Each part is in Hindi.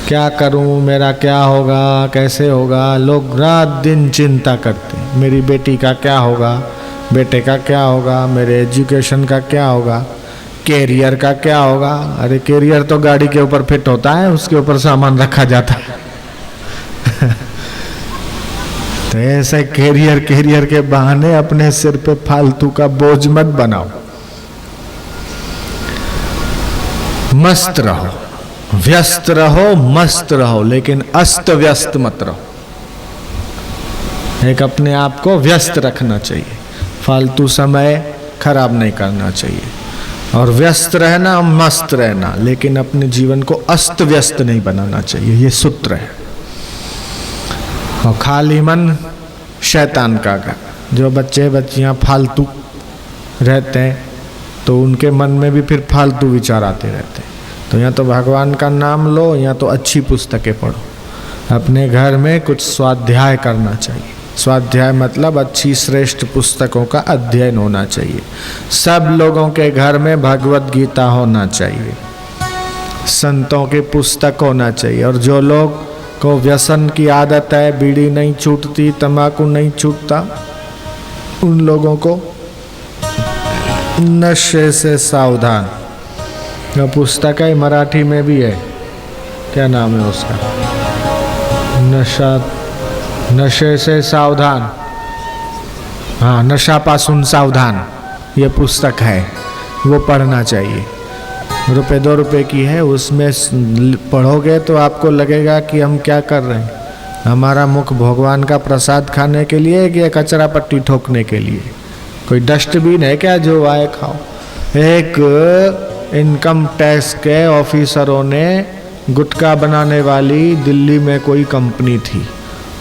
क्या करूं, मेरा क्या होगा, कैसे होगा। लोग रात दिन चिंता करते हैं, मेरी बेटी का क्या होगा, बेटे का क्या होगा, मेरे एजुकेशन का क्या होगा, कैरियर का क्या होगा। अरे कैरियर तो गाड़ी के ऊपर फिट होता है, उसके ऊपर सामान रखा जाता है। तो ऐसे कैरियर के बहाने अपने सिर पे फालतू का बोझ मत बनाओ। मस्त रहो, व्यस्त रहो, मस्त रहो, लेकिन अस्त व्यस्त मत रहो। एक अपने आप को व्यस्त रखना चाहिए, फालतू समय खराब नहीं करना चाहिए। और व्यस्त रहना, मस्त रहना, लेकिन अपने जीवन को अस्त व्यस्त नहीं बनाना चाहिए। ये सूत्र है। और खाली मन शैतान का घर। जो बच्चे बच्चियां फालतू रहते हैं तो उनके मन में भी फिर फालतू विचार आते रहते हैं। तो या तो भगवान का नाम लो या तो अच्छी पुस्तकें पढ़ो। अपने घर में कुछ स्वाध्याय करना चाहिए। स्वाध्याय मतलब अच्छी श्रेष्ठ पुस्तकों का अध्ययन होना चाहिए। सब लोगों के घर में भगवत गीता होना चाहिए, संतों की पुस्तक होना चाहिए। और जो लोग को व्यसन की आदत है, बीड़ी नहीं छूटती, तंबाकू नहीं छूटता, उन लोगों को नशे से सावधान। यह पुस्तक है, मराठी में भी है, क्या नाम है उसका, नशे से सावधान, हाँ, नशापासून सावधान, ये पुस्तक है, वो पढ़ना चाहिए। ₹2 की है, उसमें पढ़ोगे तो आपको लगेगा कि हम क्या कर रहे हैं। हमारा मुख भगवान का प्रसाद खाने के लिए कि कचरा पट्टी ठोकने के लिए। कोई डस्टबिन है क्या जो आए खाओ। एक इनकम टैक्स के ऑफिसरों ने गुटखा बनाने वाली दिल्ली में कोई कंपनी थी,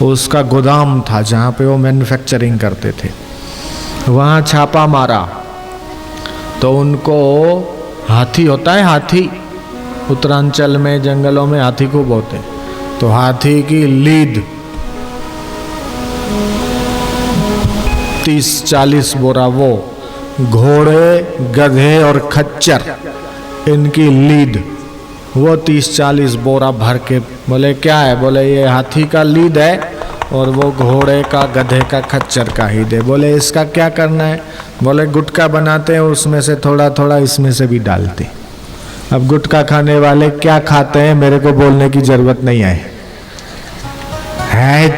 उसका गोदाम था जहाँ पे वो मैन्युफैक्चरिंग करते थे, वहाँ छापा मारा तो उनको हाथी होता है, हाथी उत्तरांचल में जंगलों में हाथी खूब होते, तो हाथी की लीद 30-40 बोरा, वो घोड़े गधे और खच्चर इनकी लीद वो 30-40 बोरा भर के। बोले क्या है, बोले ये हाथी का लीद है और वो घोड़े का, गधे का, खच्चर का ही दे। बोले इसका क्या करना है, बोले गुटखा बनाते हैं, उसमें से थोड़ा थोड़ा इसमें से भी डालते। अब गुटखा खाने वाले क्या खाते हैं मेरे को बोलने की जरूरत नहीं है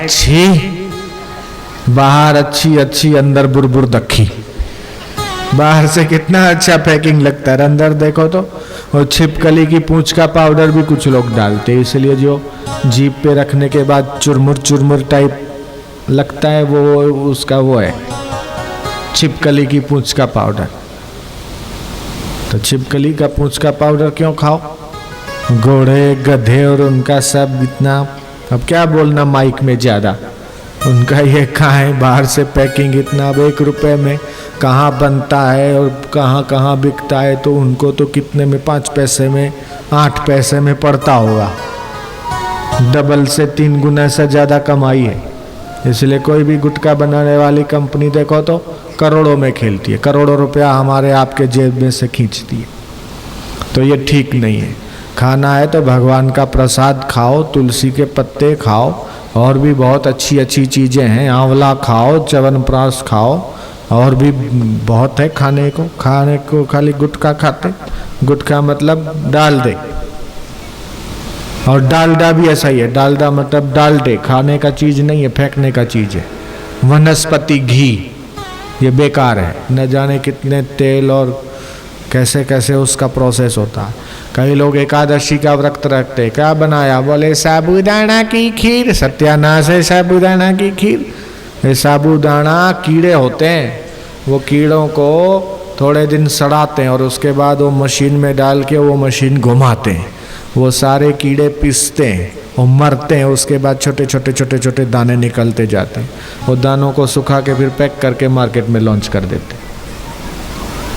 छी, बाहर अच्छी अच्छी अंदर बुरबुर दखी। बाहर से कितना अच्छा पैकिंग लगता है, अंदर देखो तो। और छिपकली की पूंछ का पाउडर भी कुछ लोग डालते हैं, इसलिए जो जीभ पे रखने के बाद चुरमुर चुरमुर टाइप लगता है, वो उसका वो है छिपकली की पूंछ का पाउडर। तो छिपकली का पूंछ का पाउडर क्यों खाओ। घोड़े गधे और उनका सब इतना, अब क्या बोलना माइक में ज़्यादा, उनका ये कहाँ है, बाहर से पैकिंग इतना। अब ₹1 में कहाँ बनता है और कहाँ कहाँ बिकता है, तो उनको तो कितने में, 5 पैसे में, 8 पैसे में पड़ता होगा। डबल से 3 गुना से ज़्यादा कमाई है। इसलिए कोई भी गुटखा बनाने वाली कंपनी देखो तो करोड़ों में खेलती है, करोड़ों रुपया हमारे आपके जेब में से खींचती है। तो ये ठीक नहीं है। खाना है तो भगवान का प्रसाद खाओ, तुलसी के पत्ते खाओ, और भी बहुत अच्छी अच्छी चीज़ें हैं, आंवला खाओ, च्यवनप्राश खाओ, और भी बहुत है खाने को। खाली गुटखा खाते, गुटखा मतलब डाल दे, और डालडा भी ऐसा ही है। डालडा मतलब डालडे, खाने का चीज़ नहीं है, फेंकने का चीज़ है। वनस्पति घी ये बेकार है, न जाने कितने तेल और कैसे कैसे उसका प्रोसेस होता है। कई लोग एकादशी का व्रत रखते, क्या बनाया, बोले साबूदाना की खीर। सत्यानाश है साबूदाना की खीर। ये साबूदाना कीड़े होते हैं, वो कीड़ों को थोड़े दिन सड़ाते हैं और उसके बाद वो मशीन में डाल के वो मशीन घुमाते हैं, वो सारे कीड़े पिसते हैं, वो मरते हैं। उसके बाद छोटे छोटे छोटे छोटे दाने निकलते जाते हैं, वो दानों को सुखा के फिर पैक करके मार्केट में लॉन्च कर देते हैं।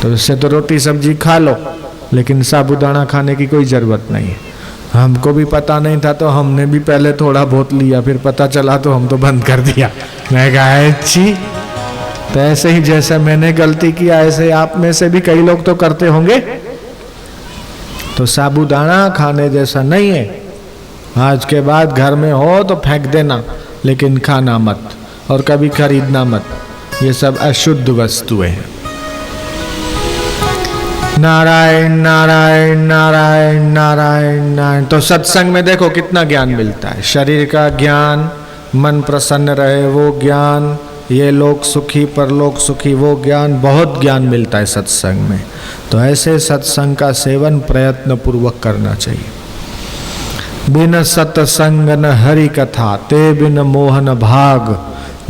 तो इससे तो रोटी सब्जी खा लो, लेकिन साबूदाना खाने की कोई ज़रूरत नहीं है। हमको भी पता नहीं था तो हमने भी पहले थोड़ा बहुत लिया, फिर पता चला तो हम तो बंद कर दिया। मैं कहा अच्छी, तो ऐसे ही जैसे मैंने गलती किया ऐसे आप में से भी कई लोग तो करते होंगे। तो साबूदाना खाने जैसा नहीं है, आज के बाद घर में हो तो फेंक देना, लेकिन खाना मत और कभी खरीदना मत। ये सब अशुद्ध वस्तुएं हैं। नारायण नारायण नारायण नारायण नारायण। तो सत्संग में देखो कितना ज्ञान मिलता है। शरीर का ज्ञान, मन प्रसन्न रहे वो ज्ञान, ये लोक सुखी परलोक सुखी वो ज्ञान, बहुत ज्ञान मिलता है सत्संग में। तो ऐसे सत्संग का सेवन प्रयत्न पूर्वक करना चाहिए। बिन सत्संग न हरि कथा, ते बिन मोहन भाग,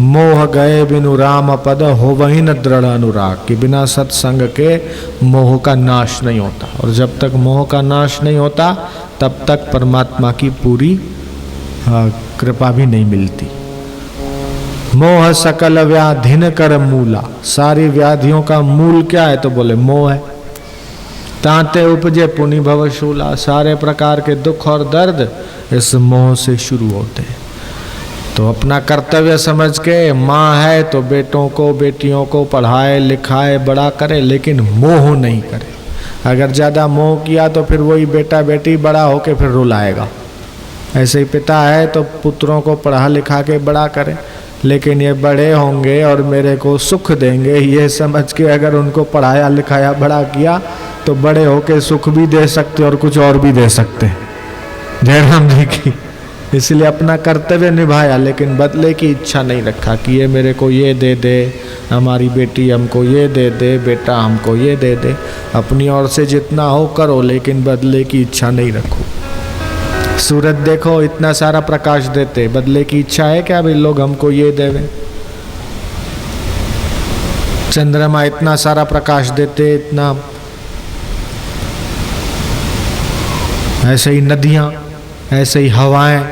मोह गए बिनु राम पद, हो वही न दृढ़ अनुराग। कि बिना सत्संग के मोह का नाश नहीं होता, और जब तक मोह का नाश नहीं होता तब तक परमात्मा की पूरी कृपा भी नहीं मिलती। मोह सकल व्याधिन कर मूला, सारी व्याधियों का मूल क्या है? तो बोले मोह है। तांते उपजे पुनि भवशूला, सारे प्रकार के दुख और दर्द इस मोह से शुरू होते हैं। तो अपना कर्तव्य समझ के, माँ है तो बेटों को बेटियों को पढ़ाए लिखाए बड़ा करे, लेकिन मोह नहीं करे। अगर ज़्यादा मोह किया तो फिर वही बेटा बेटी बड़ा होके फिर रुलाएगा। ऐसे ही पिता है तो पुत्रों को पढ़ा लिखा के बड़ा करे, लेकिन ये बड़े होंगे और मेरे को सुख देंगे ये समझ के अगर उनको पढ़ाया लिखाया बड़ा किया तो बड़े होके सुख भी दे सकते और कुछ और भी दे सकते। जयराम जी की। इसलिए अपना कर्तव्य निभाया, लेकिन बदले की इच्छा नहीं रखा कि ये मेरे को ये दे दे, हमारी बेटी हमको ये दे दे, बेटा हमको ये दे दे। अपनी ओर से जितना हो करो, लेकिन बदले की इच्छा नहीं रखो। सूरज देखो इतना सारा प्रकाश देते, बदले की इच्छा है क्या भाई लोग हमको ये देवे? चंद्रमा इतना सारा प्रकाश देते, इतना। ऐसे ही नदियां, ऐसे ही हवाएं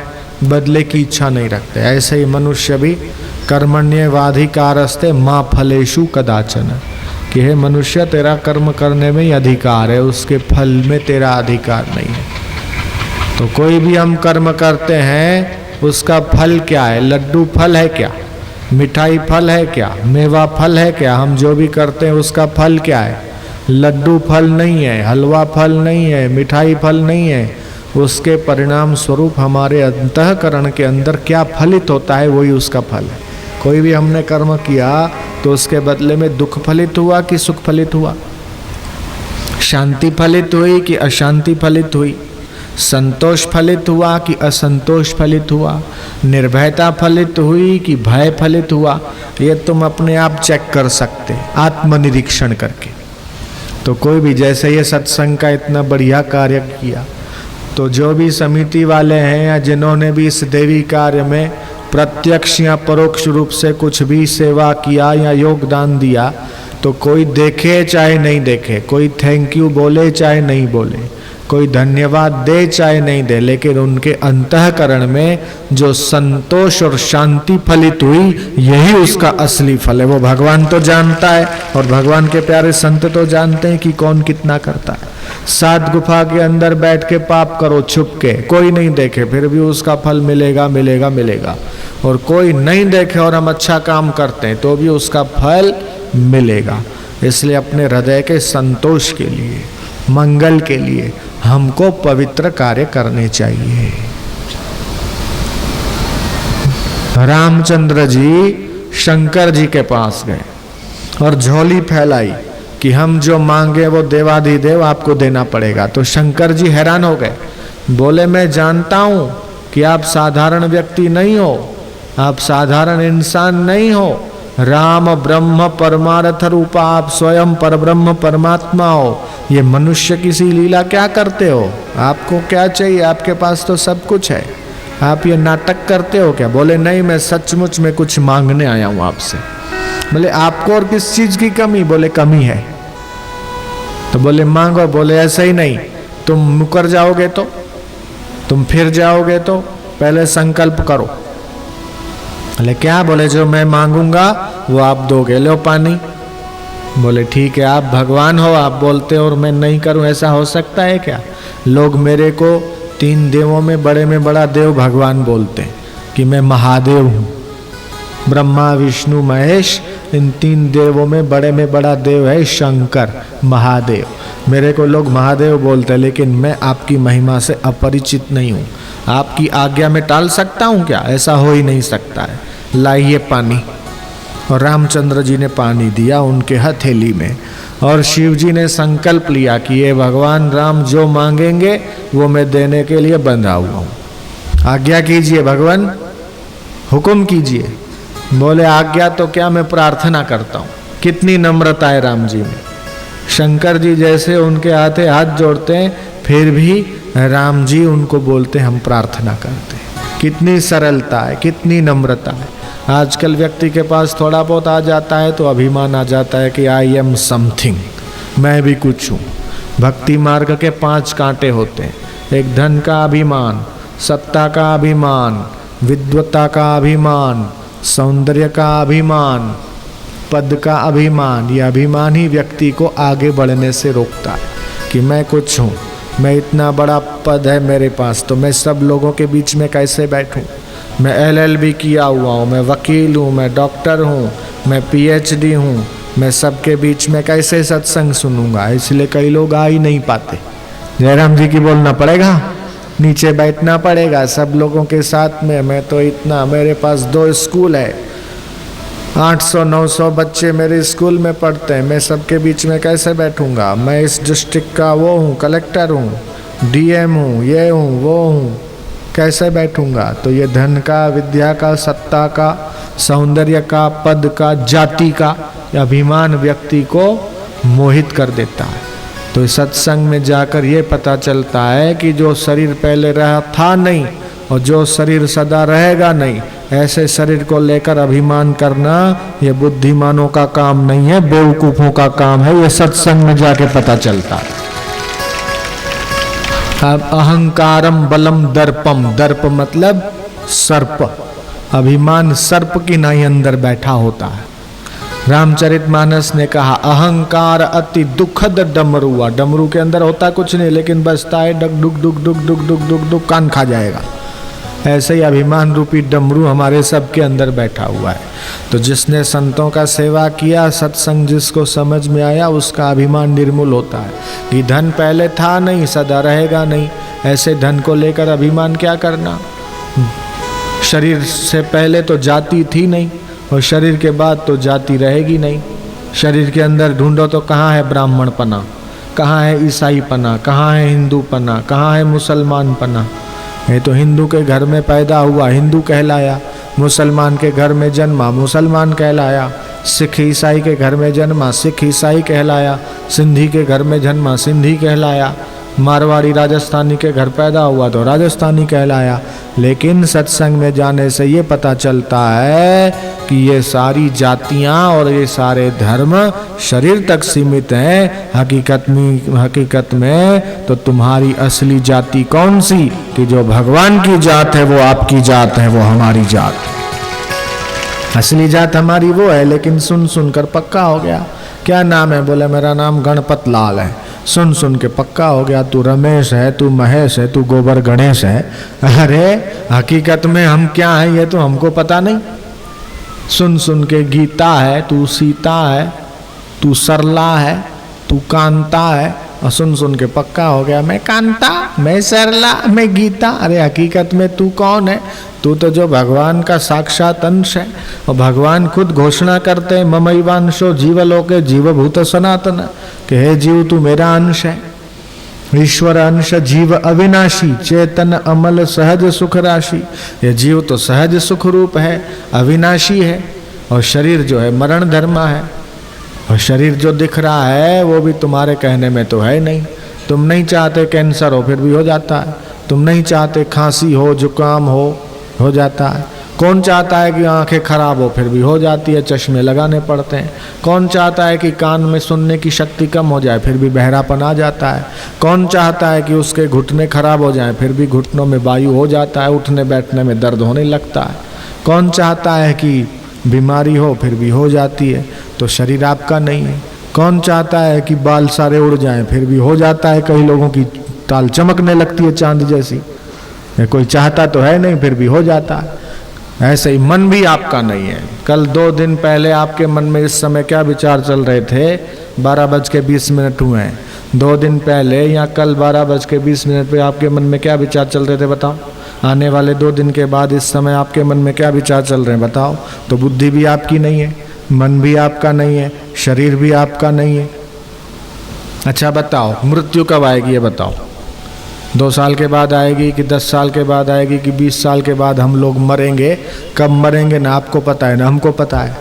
बदले की इच्छा नहीं रखते। ऐसे ही मनुष्य भी कर्मण्येवाधिकारस्ते मां फलेषु कदाचन, कि हे मनुष्य तेरा कर्म करने में ही अधिकार है, उसके फल में तेरा अधिकार नहीं है। तो कोई भी हम कर्म करते हैं उसका फल क्या है? लड्डू फल है क्या? मिठाई फल है क्या? मेवा फल है क्या? हम जो भी करते हैं उसका फल क्या है? लड्डू फल नहीं है, हलवा फल नहीं है, मिठाई फल नहीं है। उसके परिणाम स्वरूप हमारे अंतःकरण के अंदर क्या फलित होता है वही उसका फल है। कोई भी हमने कर्म किया तो उसके बदले में दुख फलित हुआ कि सुख फलित हुआ? शांति फलित हुई कि अशांति फलित हुई? संतोष फलित हुआ कि असंतोष फलित हुआ? निर्भयता फलित हुई कि भय फलित हुआ? ये तुम अपने आप चेक कर सकते आत्मनिरीक्षण करके। तो कोई भी, जैसे ये सत्संग का इतना बढ़िया कार्य किया, तो जो भी समिति वाले हैं या जिन्होंने भी इस देवी कार्य में प्रत्यक्ष या परोक्ष रूप से कुछ भी सेवा किया या योगदान दिया, तो कोई देखे चाहे नहीं देखे, कोई थैंक यू बोले चाहे नहीं बोले, कोई धन्यवाद दे चाहे नहीं दे, लेकिन उनके अंतःकरण में जो संतोष और शांति फलित हुई यही उसका असली फल है। वो भगवान तो जानता है और भगवान के प्यारे संत तो जानते हैं कि कौन कितना करता है। 7 गुफा के अंदर बैठ के पाप करो छुप के, कोई नहीं देखे, फिर भी उसका फल मिलेगा मिलेगा मिलेगा। और कोई नहीं देखे और हम अच्छा काम करते हैं तो भी उसका फल मिलेगा। इसलिए अपने हृदय के संतोष के लिए, मंगल के लिए हमको पवित्र कार्य करने चाहिए। रामचंद्र जी शंकर जी के पास गए और झोली फैलाई कि हम जो मांगे वो देवाधिदेव आपको देना पड़ेगा। तो शंकर जी हैरान हो गए, बोले मैं जानता हूं कि आप साधारण व्यक्ति नहीं हो, आप साधारण इंसान नहीं हो। राम ब्रह्म परमार्थ रूपा, आप स्वयं परब्रह्म परमात्मा हो। ये मनुष्य किसी लीला क्या करते हो? आपको क्या चाहिए? आपके पास तो सब कुछ है, आप ये नाटक करते हो क्या? बोले नहीं, मैं सचमुच में कुछ मांगने आया हूं आपसे। बोले आपको और किस चीज की कमी? बोले कमी है। तो बोले मांगो। बोले ऐसा ही नहीं, तुम मुकर जाओगे तो, तुम फिर जाओगे तो, पहले संकल्प करो। बोले क्या? बोले जो मैं मांगूंगा वो आप दोगे, लो पानी। बोले ठीक है, आप भगवान हो, आप बोलते हो और मैं नहीं करूं, ऐसा हो सकता है क्या? लोग मेरे को 3 देवों में बड़ा देव भगवान बोलते हैं कि मैं महादेव हूं। ब्रह्मा विष्णु महेश इन 3 देवों में बड़ा देव है शंकर महादेव। मेरे को लोग महादेव बोलते हैं, लेकिन मैं आपकी महिमा से अपरिचित नहीं हूँ। आपकी आज्ञा में टाल सकता हूँ क्या? ऐसा हो ही नहीं सकता है। लाइए पानी। और रामचंद्र जी ने पानी दिया उनके हथेली में, और शिव जी ने संकल्प लिया कि ये भगवान राम जो मांगेंगे वो मैं देने के लिए बंधा हुआ हूँ। आज्ञा कीजिए भगवान, हुक्म कीजिए। बोले आज्ञा तो क्या, मैं प्रार्थना करता हूँ। कितनी नम्रता है राम जी में। शंकर जी जैसे उनके हाथ जोड़ते हैं, फिर भी राम जी उनको बोलते हम प्रार्थना करते हैं। कितनी सरलता है, कितनी नम्रता है। आजकल व्यक्ति के पास थोड़ा बहुत आ जाता है तो अभिमान आ जाता है कि आई एम समथिंग, मैं भी कुछ हूँ। भक्ति मार्ग के 5 कांटे होते हैं। एक धन का अभिमान, सत्ता का अभिमान, विद्वता का अभिमान, सौंदर्य का अभिमान, पद का अभिमान। ये अभिमान ही व्यक्ति को आगे बढ़ने से रोकता है कि मैं कुछ हूँ, मैं इतना बड़ा पद है मेरे पास, तो मैं सब लोगों के बीच में कैसे बैठूं। मैं LLB किया हुआ हूँ, मैं वकील हूँ, मैं डॉक्टर हूँ, मैं PhD हूँ, मैं सबके बीच में कैसे सत्संग सुनूंगा। इसलिए कई लोग आ ही नहीं पाते। जयराम जी की बोलना पड़ेगा, नीचे बैठना पड़ेगा सब लोगों के साथ में। मैं तो इतना, मेरे पास 2 स्कूल है, 800-900 बच्चे मेरे स्कूल में पढ़ते हैं, मैं सबके बीच में कैसे बैठूंगा। मैं इस डिस्ट्रिक्ट का वो हूँ, कलेक्टर हूँ, DM हूँ, ये हूँ, वो हूँ, कैसे बैठूंगा। तो ये धन का, विद्या का, सत्ता का, सौंदर्य का, पद का, जाति का अभिमान व्यक्ति को मोहित कर देता है। तो सत्संग में जाकर ये पता चलता है कि जो शरीर पहले रहा था नहीं और जो शरीर सदा रहेगा नहीं, ऐसे शरीर को लेकर अभिमान करना ये बुद्धिमानों का काम नहीं है, बेवकूफों का काम है। ये सत्संग में जाके पता चलता है। अब अहंकारम बलम दर्पम, दर्प मतलब सर्प। अभिमान सर्प की नाई अंदर बैठा होता है। रामचरितमानस ने कहा अहंकार अति दुखद डमरुआ। डमरू के अंदर होता कुछ नहीं, लेकिन बजता है डग डुग डुग डुग डुग डुग डुग डुग, कान खा जाएगा। ऐसे ही अभिमान रूपी डमरू हमारे सबके अंदर बैठा हुआ है। तो जिसने संतों का सेवा किया, सत्संग जिसको समझ में आया, उसका अभिमान निर्मूल होता है कि धन पहले था नहीं, सदा रहेगा नहीं। ऐसे धन को लेकर अभिमान क्या करना। शरीर से पहले तो जाति थी नहीं, और शरीर के बाद तो जाति रहेगी नहीं। शरीर के अंदर ढूंढो तो कहाँ है ब्राह्मण पना, कहाँ है ईसाई पना, कहाँ है हिंदू पना, कहाँ है मुसलमान पना। ये तो हिंदू के घर में पैदा हुआ, हिंदू कहलाया। मुसलमान के घर में जन्मा, मुसलमान कहलाया। सिख ईसाई के घर में जन्मा, सिख ईसाई कहलाया। सिंधी के घर में जन्मा, सिंधी कहलाया। मारवाड़ी राजस्थानी के घर पैदा हुआ तो राजस्थानी कहलाया। लेकिन सत्संग में जाने से ये पता चलता है कि ये सारी जातियां और ये सारे धर्म शरीर तक सीमित हैं। हकीकत में तो तुम्हारी असली जाति कौन सी, कि जो भगवान की जात है वो आपकी जात है, वो हमारी जात है। असली जात हमारी वो है। लेकिन सुन सुनकर पक्का हो गया। क्या नाम है? बोले मेरा नाम गणपत लाल है। सुन सुन के पक्का हो गया तू रमेश है, तू महेश है, तू गोबर गणेश है। अरे हकीकत में हम क्या हैं ये तो हमको पता नहीं। सुन सुन के गीता है, तू सीता है, तू सरला है, तू कांता है, और सुन सुन के पक्का हो गया मैं कांता, मैं सरला, मैं गीता। अरे हकीकत में तू कौन है? तू तो जो भगवान का साक्षात अंश है। और भगवान खुद घोषणा करते हैं ममैवांशो जीवलोके जीवभूत सनातन, कि हे जीव तू मेरा अंश है। ईश्वर अंश जीव अविनाशी, चेतन अमल सहज सुख राशि। ये जीव तो सहज सुख रूप है, अविनाशी है। और शरीर जो है मरण धर्मा है। और शरीर जो दिख रहा है वो भी तुम्हारे कहने में तो है नहीं। तुम नहीं चाहते कैंसर हो, फिर भी हो जाता है। तुम नहीं चाहते खांसी हो, जुकाम हो जाता है। कौन चाहता है कि आंखें खराब हो, फिर भी हो जाती है, चश्मे लगाने पड़ते हैं। कौन चाहता है कि कान में सुनने की शक्ति कम हो जाए, फिर भी बहरापन आ जाता है। कौन चाहता है कि उसके घुटने खराब हो जाएं, फिर भी घुटनों में वायु हो जाता है, उठने बैठने में दर्द होने लगता है। कौन चाहता है कि बीमारी हो, फिर भी हो जाती है। तो शरीर आपका नहीं है। कौन चाहता है कि बाल सारे उड़ जाएं, फिर भी हो जाता है। कई लोगों की टाल चमकने लगती है चांद जैसी। कोई चाहता तो है नहीं, फिर भी हो जाता है। ऐसे ही मन भी आपका नहीं है। कल 2 दिन पहले आपके मन में इस समय क्या विचार चल रहे थे? 12:20 हुए हैं। 2 दिन पहले या कल 12:20 पे आपके मन में क्या विचार चल रहे थे बताओ? आने वाले 2 दिन के बाद इस समय आपके मन में क्या विचार चल रहे हैं बताओ? तो बुद्धि भी आपकी नहीं है, मन भी आपका नहीं है, शरीर भी आपका नहीं है। अच्छा बताओ, मृत्यु कब आएगी ये बताओ? 2 साल के बाद आएगी कि 10 साल के बाद आएगी कि 20 साल के बाद हम लोग मरेंगे? कब मरेंगे ना आपको पता है ना हमको पता है।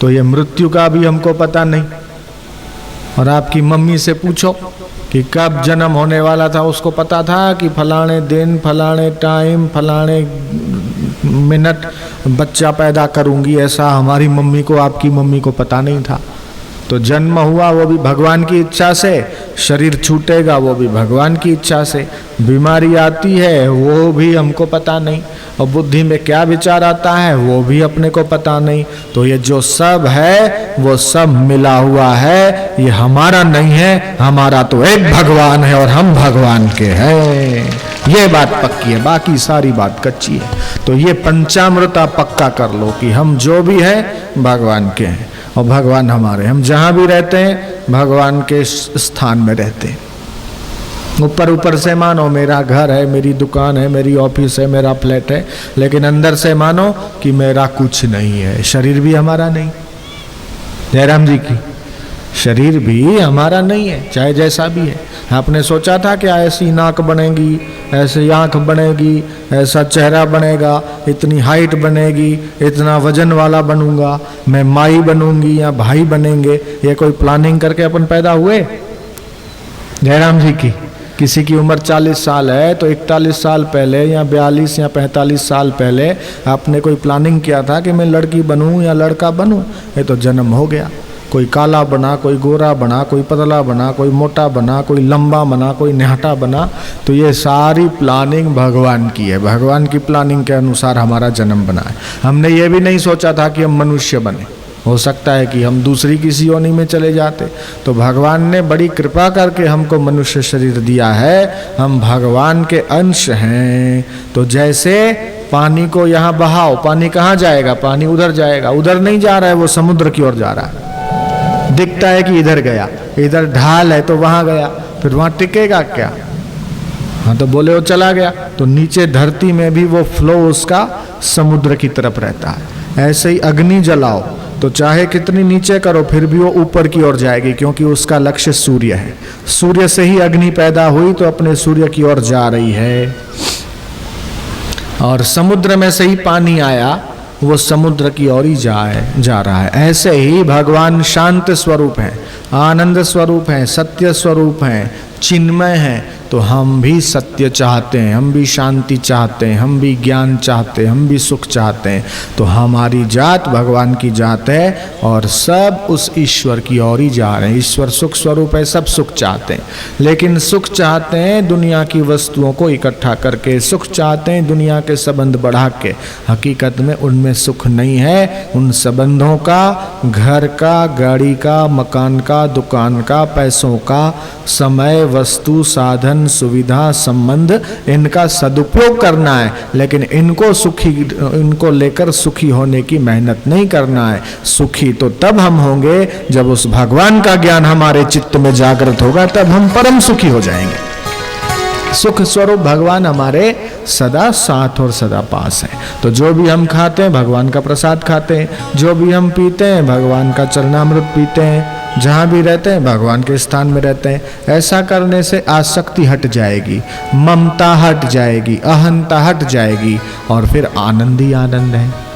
तो ये मृत्यु का भी हमको पता नहीं। और आपकी मम्मी से पूछो कि कब जन्म होने वाला था, उसको पता था कि फलाने दिन, फलाने टाइम, फलाने मिनट बच्चा पैदा करूंगी? ऐसा हमारी मम्मी को, आपकी मम्मी को पता नहीं था। तो जन्म हुआ वो भी भगवान की इच्छा से, शरीर छूटेगा वो भी भगवान की इच्छा से, बीमारी आती है वो भी हमको पता नहीं, और बुद्धि में क्या विचार आता है वो भी अपने को पता नहीं। तो ये जो सब है वो सब मिला हुआ है, ये हमारा नहीं है। हमारा तो एक भगवान है और हम भगवान के हैं। ये बात पक्की है, बाकी सारी बात कच्ची है। तो ये पंचामृता पक्का कर लो कि हम जो भी हैं भगवान के हैं और भगवान हमारे। हम जहाँ भी रहते हैं भगवान के स्थान में रहते हैं। ऊपर ऊपर से मानो मेरा घर है, मेरी दुकान है, मेरी ऑफिस है, मेरा फ्लैट है, लेकिन अंदर से मानो कि मेरा कुछ नहीं है। शरीर भी हमारा नहीं, जयराम जी की शरीर भी हमारा नहीं है, चाहे जैसा भी है। आपने सोचा था कि ऐसी नाक बनेगी, ऐसी आंख बनेगी, ऐसा चेहरा बनेगा, इतनी हाइट बनेगी, इतना वजन वाला बनूंगा, मैं माई बनूंगी या भाई बनेंगे? ये कोई प्लानिंग करके अपन पैदा हुए? जयराम जी की किसी की उम्र 40 साल है तो 41 साल पहले या 42 या 45 साल पहले आपने कोई प्लानिंग किया था कि मैं लड़की बनूं या लड़का बनूं? ये तो जन्म हो गया। कोई काला बना, कोई गोरा बना, कोई पतला बना, कोई मोटा बना, कोई लंबा बना, कोई निहटा बना। तो ये सारी प्लानिंग भगवान की है। भगवान की प्लानिंग के अनुसार हमारा जन्म बना है। हमने ये भी नहीं सोचा था कि हम मनुष्य बने, हो सकता है कि हम दूसरी किसी योनि में चले जाते। तो भगवान ने बड़ी कृपा करके हमको मनुष्य शरीर दिया है। हम भगवान के अंश हैं। तो जैसे पानी को यहाँ बहाओ, पानी कहाँ जाएगा? पानी उधर जाएगा। उधर नहीं जा रहा है, वो समुद्र की ओर जा रहा है। दिखता है कि इधर गया, इधर ढाल है तो वहां गया, फिर वहां टिकेगा क्या? हाँ तो बोले वो चला गया। तो नीचे धरती में भी वो फ्लो उसका समुद्र की तरफ रहता है। ऐसे ही अग्नि जलाओ तो चाहे कितनी नीचे करो फिर भी वो ऊपर की ओर जाएगी, क्योंकि उसका लक्ष्य सूर्य है। सूर्य से ही अग्नि पैदा हुई तो अपने सूर्य की ओर जा रही है। और समुद्र में से ही पानी आया, वो समुद्र की ओर ही जा रहा है। ऐसे ही भगवान शांत स्वरूप है, आनंद स्वरूप है, सत्य स्वरूप है, चिन्मय है। तो हम भी सत्य चाहते हैं, हम भी शांति चाहते हैं, हम भी ज्ञान चाहते हैं, हम भी सुख चाहते हैं। तो हमारी जात भगवान की जात है और सब उस ईश्वर की ओर ही जा रहे हैं। ईश्वर सुख स्वरूप है, सब सुख चाहते हैं, लेकिन सुख चाहते हैं दुनिया की वस्तुओं को इकट्ठा करके, सुख चाहते हैं दुनिया के संबंध बढ़ा के। हकीकत में उनमें सुख नहीं है। उन संबंधों का, घर का, गाड़ी का, मकान का, दुकान का, पैसों का, समय, वस्तु, साधन, सुविधा, संबंध, इनका सदुपयोग करना है, लेकिन इनको लेकर सुखी होने की मेहनत नहीं करना है। सुखी तो तब हम होंगे जब उस भगवान का ज्ञान हमारे चित्त में जागृत होगा, तब हम परम सुखी हो जाएंगे। सुख स्वरूप भगवान हमारे सदा साथ और सदा पास है। तो जो भी हम खाते हैं भगवान का प्रसाद खाते हैं, जो भी हम पीते हैं भगवान का चरणामृत पीते हैं, जहाँ भी रहते हैं भगवान के स्थान में रहते हैं। ऐसा करने से आसक्ति हट जाएगी, ममता हट जाएगी, अहंता हट जाएगी और फिर आनंद ही आनंद है।